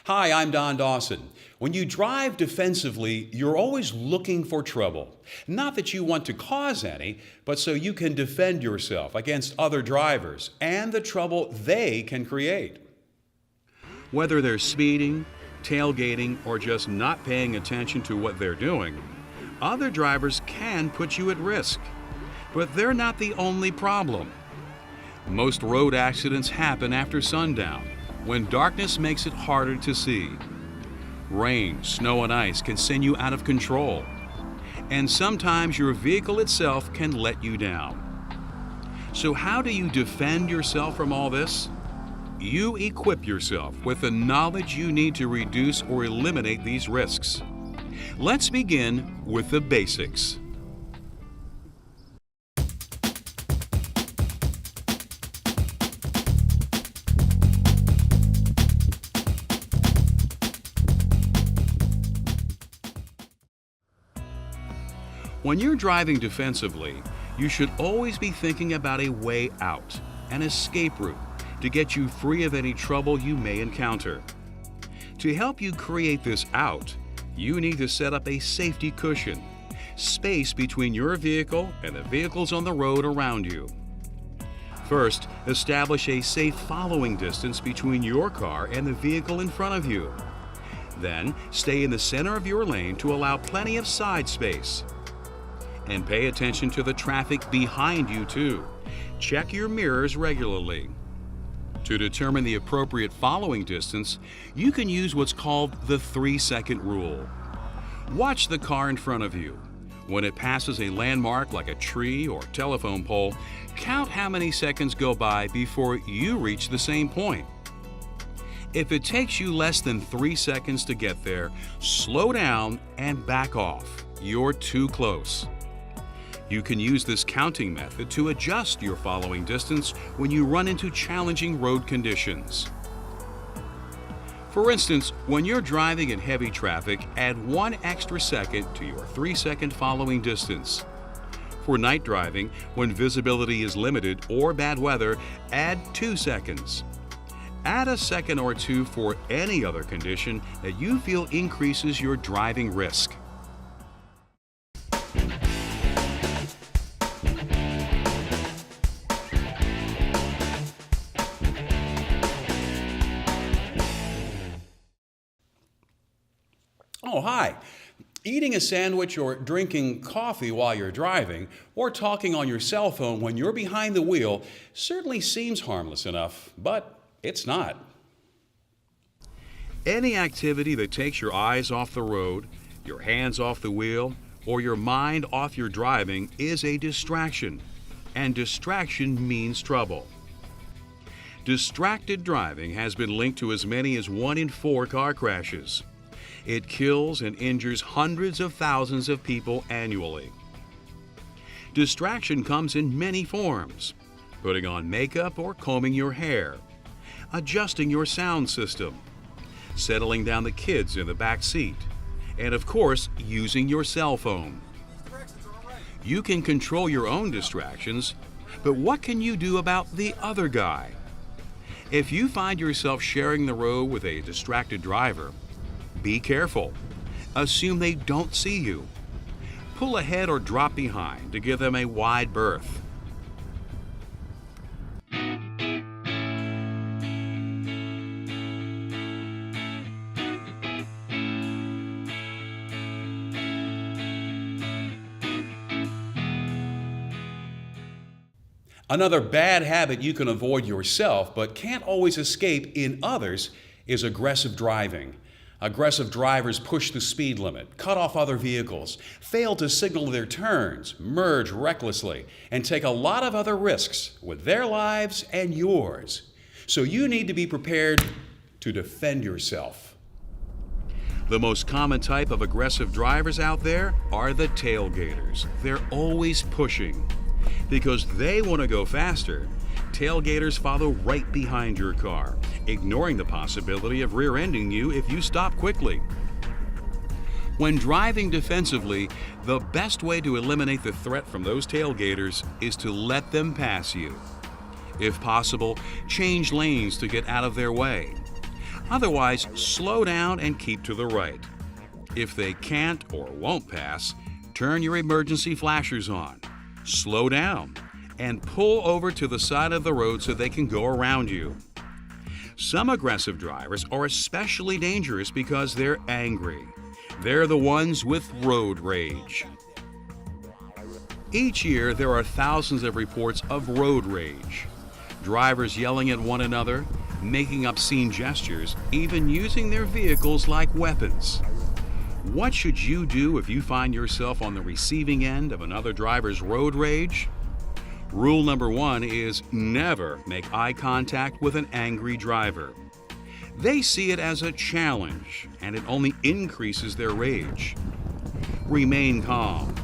Hi, I'm Don Dawson. When you drive defensively, you're always looking for trouble. Not that you want to cause any, but so you can defend yourself against other drivers and the trouble they can create. Whether they're speeding, tailgating, or just not paying attention to what they're doing, other drivers can put you at risk. But they're not the only problem. Most road accidents happen after sundown, when darkness makes it harder to see. Rain, snow, and ice can send you out of control. And sometimes your vehicle itself can let you down. So how do you defend yourself from all this? You equip yourself with the knowledge you need to reduce or eliminate these risks. Let's begin with the basics. When you're driving defensively, you should always be thinking about a way out, an escape route, to get you free of any trouble you may encounter. To help you create this out, you need to set up a safety cushion, space between your vehicle and the vehicles on the road around you. First, establish a safe following distance between your car and the vehicle in front of you. Then, stay in the center of your lane to allow plenty of side space. And pay attention to the traffic behind you too. Check your mirrors regularly. To determine the appropriate following distance, you can use what's called the 3-second rule. Watch the car in front of you. When it passes a landmark like a tree or telephone pole, count how many seconds go by before you reach the same point. If it takes you less than 3 seconds to get there, slow down and back off. You're too close. You can use this counting method to adjust your following distance when you run into challenging road conditions. For instance, when you're driving in heavy traffic, add 1 extra second to your 3-second following distance. For night driving, when visibility is limited or bad weather, add 2 seconds. Add a second or two for any other condition that you feel increases your driving risk. Oh, hi. Eating a sandwich or drinking coffee while you're driving, or talking on your cell phone when you're behind the wheel certainly seems harmless enough, but it's not. Any activity that takes your eyes off the road, your hands off the wheel, or your mind off your driving is a distraction, and distraction means trouble. Distracted driving has been linked to as many as 1 in 4 car crashes. It kills and injures hundreds of thousands of people annually. Distraction comes in many forms: putting on makeup or combing your hair, adjusting your sound system, settling down the kids in the back seat, and of course, using your cell phone. You can control your own distractions, but what can you do about the other guy? If you find yourself sharing the road with a distracted driver, be careful. Assume they don't see you. Pull ahead or drop behind to give them a wide berth. Another bad habit you can avoid yourself but can't always escape in others is aggressive driving. Aggressive drivers push the speed limit, cut off other vehicles, fail to signal their turns, merge recklessly, and take a lot of other risks with their lives and yours. So you need to be prepared to defend yourself. The most common type of aggressive drivers out there are the tailgaters. They're always pushing. Because they want to go faster, tailgaters follow right behind your car, ignoring the possibility of rear-ending you if you stop quickly. When driving defensively, the best way to eliminate the threat from those tailgaters is to let them pass you. If possible, change lanes to get out of their way. Otherwise, slow down and keep to the right. If they can't or won't pass, turn your emergency flashers on, slow down, and pull over to the side of the road so they can go around you. Some aggressive drivers are especially dangerous because they're angry. They're the ones with road rage. Each year, there are thousands of reports of road rage. Drivers yelling at one another, making obscene gestures, even using their vehicles like weapons. What should you do if you find yourself on the receiving end of another driver's road rage? Rule number 1 is never make eye contact with an angry driver. They see it as a challenge, and it only increases their rage. Remain calm.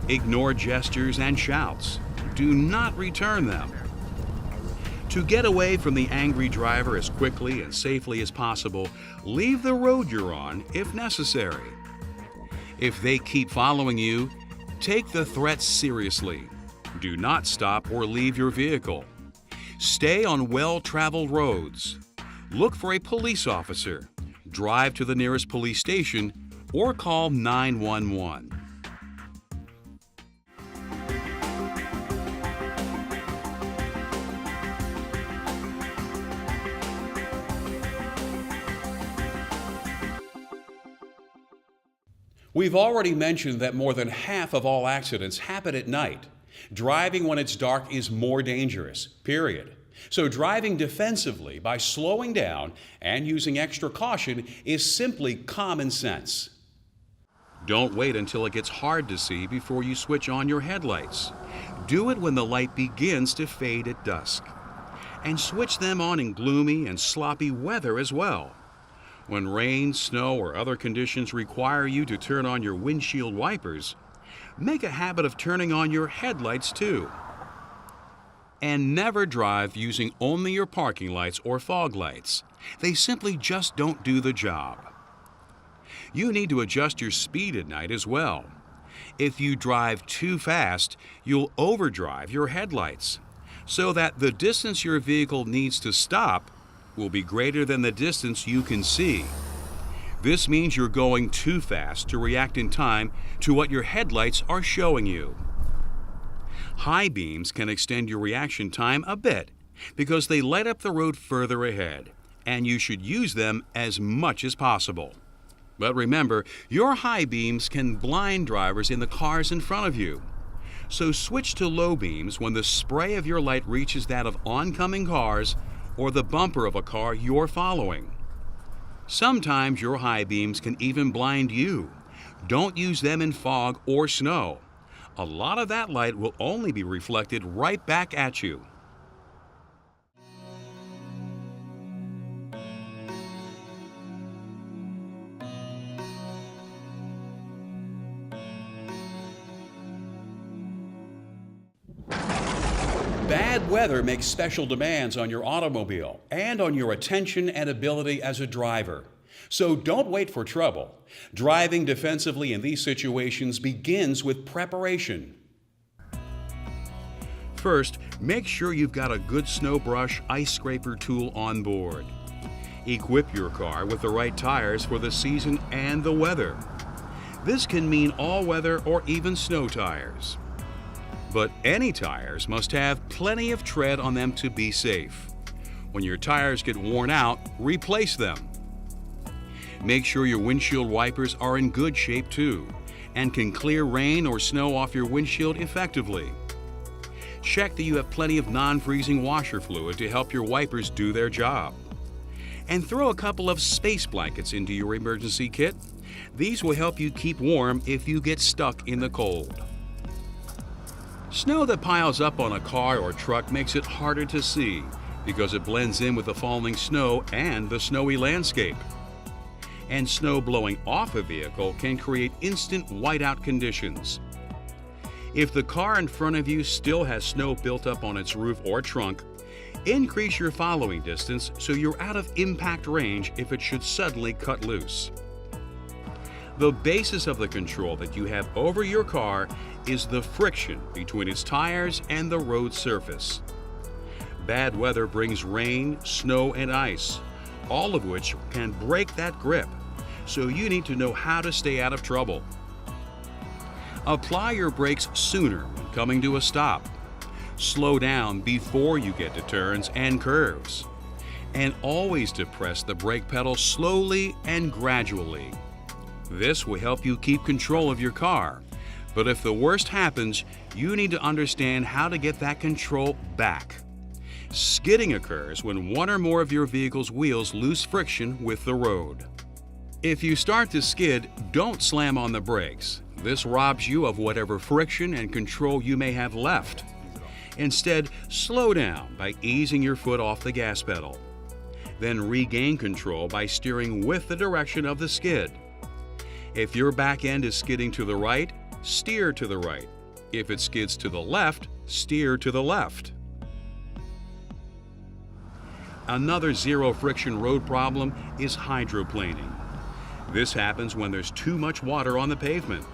Ignore gestures and shouts. Do not return them. To get away from the angry driver as quickly and safely as possible, leave the road you're on if necessary. If they keep following you, take the threat seriously. Do not stop or leave your vehicle. Stay on well-traveled roads. Look for a police officer. Drive to the nearest police station or call 911. We've already mentioned that more than half of all accidents happen at night. Driving when it's dark is more dangerous, period. So driving defensively by slowing down and using extra caution is simply common sense. Don't wait until it gets hard to see before you switch on your headlights. Do it when the light begins to fade at dusk. And switch them on in gloomy and sloppy weather as well. When rain, snow, or other conditions require you to turn on your windshield wipers, make a habit of turning on your headlights too. And never drive using only your parking lights or fog lights. They simply just don't do the job. You need to adjust your speed at night as well. If you drive too fast, you'll overdrive your headlights, so that the distance your vehicle needs to stop will be greater than the distance you can see. This means you're going too fast to react in time to what your headlights are showing you. High beams can extend your reaction time a bit because they light up the road further ahead, and you should use them as much as possible. But remember, your high beams can blind drivers in the cars in front of you. So switch to low beams when the spray of your light reaches that of oncoming cars or the bumper of a car you're following. Sometimes your high beams can even blind you. Don't use them in fog or snow. A lot of that light will only be reflected right back at you. Bad weather makes special demands on your automobile and on your attention and ability as a driver. So don't wait for trouble. Driving defensively in these situations begins with preparation. First, make sure you've got a good snow brush ice scraper tool on board. Equip your car with the right tires for the season and the weather. This can mean all-weather or even snow tires. But any tires must have plenty of tread on them to be safe. When your tires get worn out, replace them. Make sure your windshield wipers are in good shape too, and can clear rain or snow off your windshield effectively. Check that you have plenty of non-freezing washer fluid to help your wipers do their job. And throw a couple of space blankets into your emergency kit. These will help you keep warm if you get stuck in the cold. Snow that piles up on a car or truck makes it harder to see because it blends in with the falling snow and the snowy landscape. And snow blowing off a vehicle can create instant whiteout conditions. If the car in front of you still has snow built up on its roof or trunk, increase your following distance so you're out of impact range if it should suddenly cut loose. The basis of the control that you have over your car is the friction between its tires and the road surface. Bad weather brings rain, snow, and ice, all of which can break that grip. So you need to know how to stay out of trouble. Apply your brakes sooner when coming to a stop. Slow down before you get to turns and curves. And always depress the brake pedal slowly and gradually. This will help you keep control of your car. But if the worst happens, you need to understand how to get that control back. Skidding occurs when one or more of your vehicle's wheels lose friction with the road. If you start to skid, don't slam on the brakes. This robs you of whatever friction and control you may have left. Instead, slow down by easing your foot off the gas pedal. Then regain control by steering with the direction of the skid. If your back end is skidding to the right, steer to the right. If it skids to the left, steer to the left. Another zero friction road problem is hydroplaning. This happens when there's too much water on the pavement.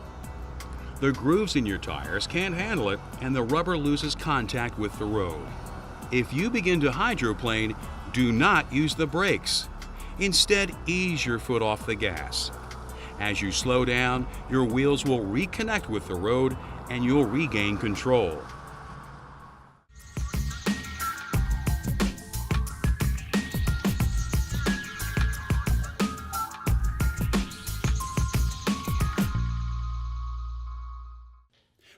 The grooves in your tires can't handle it and the rubber loses contact with the road. If you begin to hydroplane, do not use the brakes. Instead, ease your foot off the gas. As you slow down, your wheels will reconnect with the road and you'll regain control.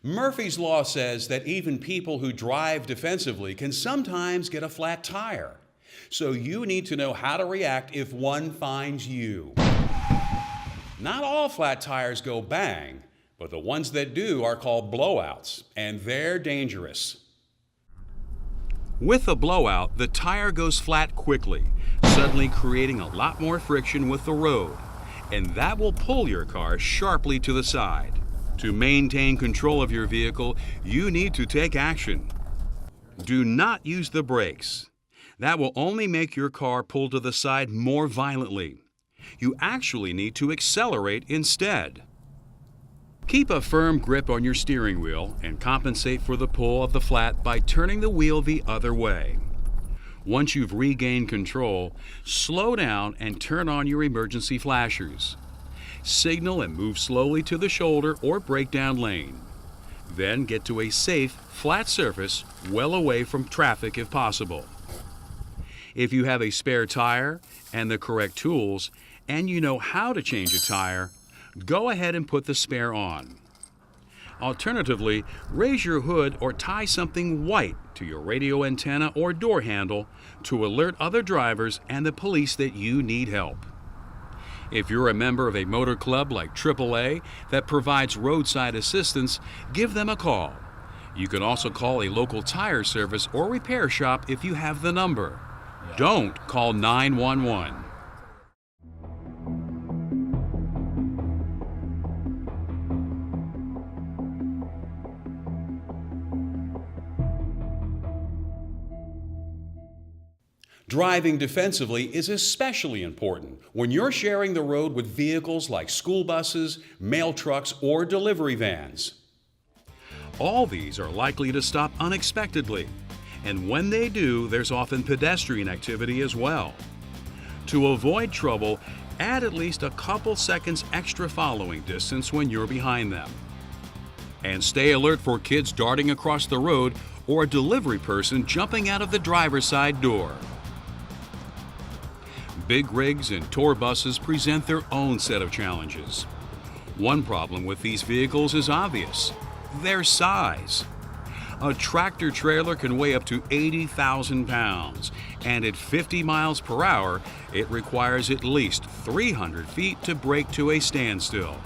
Murphy's Law says that even people who drive defensively can sometimes get a flat tire. So you need to know how to react if one finds you. Not all flat tires go bang, but the ones that do are called blowouts, and they're dangerous. With a blowout, the tire goes flat quickly, suddenly creating a lot more friction with the road, and that will pull your car sharply to the side. To maintain control of your vehicle, you need to take action. Do not use the brakes. That will only make your car pull to the side more violently. You actually need to accelerate instead. Keep a firm grip on your steering wheel and compensate for the pull of the flat by turning the wheel the other way. Once you've regained control, slow down and turn on your emergency flashers. Signal and move slowly to the shoulder or breakdown lane. Then get to a safe, flat surface well away from traffic if possible. If you have a spare tire and the correct tools, and you know how to change a tire, go ahead and put the spare on. Alternatively, raise your hood or tie something white to your radio antenna or door handle to alert other drivers and the police that you need help. If you're a member of a motor club like AAA that provides roadside assistance, give them a call. You can also call a local tire service or repair shop if you have the number. Don't call 911. Driving defensively is especially important when you're sharing the road with vehicles like school buses, mail trucks, or delivery vans. All these are likely to stop unexpectedly, and when they do, there's often pedestrian activity as well. To avoid trouble, add at least a couple seconds extra following distance when you're behind them. And stay alert for kids darting across the road or a delivery person jumping out of the driver's side door. Big rigs and tour buses present their own set of challenges. One problem with these vehicles is obvious: their size. A tractor trailer can weigh up to 80,000 pounds, and at 50 miles per hour, it requires at least 300 feet to brake to a standstill.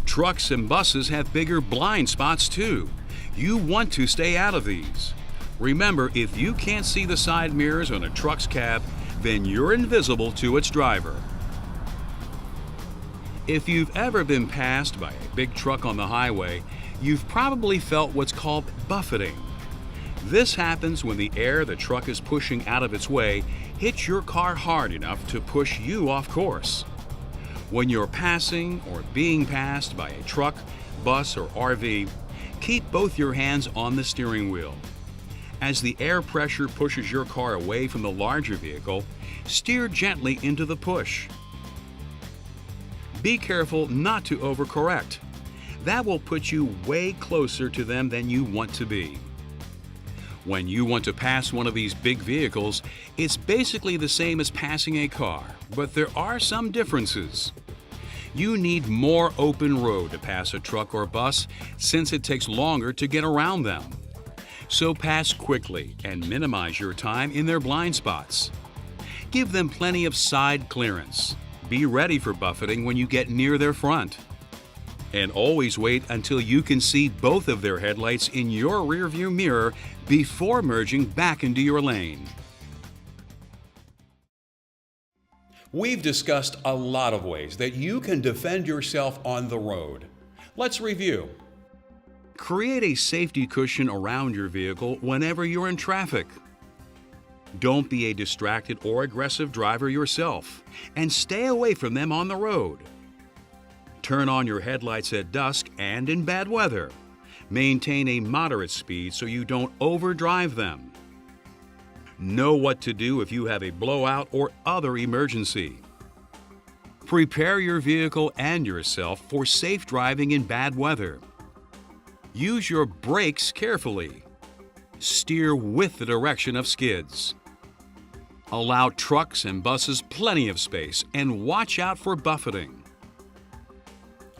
Trucks and buses have bigger blind spots too. You want to stay out of these. Remember, if you can't see the side mirrors on a truck's cab, then you're invisible to its driver. If you've ever been passed by a big truck on the highway, you've probably felt what's called buffeting. This happens when the air the truck is pushing out of its way hits your car hard enough to push you off course. When you're passing or being passed by a truck, bus, or RV, keep both your hands on the steering wheel. As the air pressure pushes your car away from the larger vehicle, steer gently into the push. Be careful not to overcorrect. That will put you way closer to them than you want to be. When you want to pass one of these big vehicles, it's basically the same as passing a car, but there are some differences. You need more open road to pass a truck or bus since it takes longer to get around them. So pass quickly and minimize your time in their blind spots. Give them plenty of side clearance. Be ready for buffeting when you get near their front. And always wait until you can see both of their headlights in your rearview mirror before merging back into your lane. We've discussed a lot of ways that you can defend yourself on the road. Let's review. Create a safety cushion around your vehicle whenever you're in traffic. Don't be a distracted or aggressive driver yourself, and stay away from them on the road. Turn on your headlights at dusk and in bad weather. Maintain a moderate speed so you don't overdrive them. Know what to do if you have a blowout or other emergency. Prepare your vehicle and yourself for safe driving in bad weather. Use your brakes carefully. Steer with the direction of skids. Allow trucks and buses plenty of space and watch out for buffeting.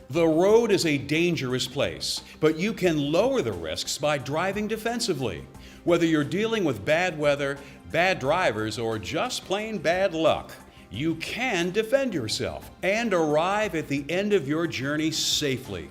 The road is a dangerous place, but you can lower the risks by driving defensively. Whether you're dealing with bad weather, bad drivers, or just plain bad luck, you can defend yourself and arrive at the end of your journey safely.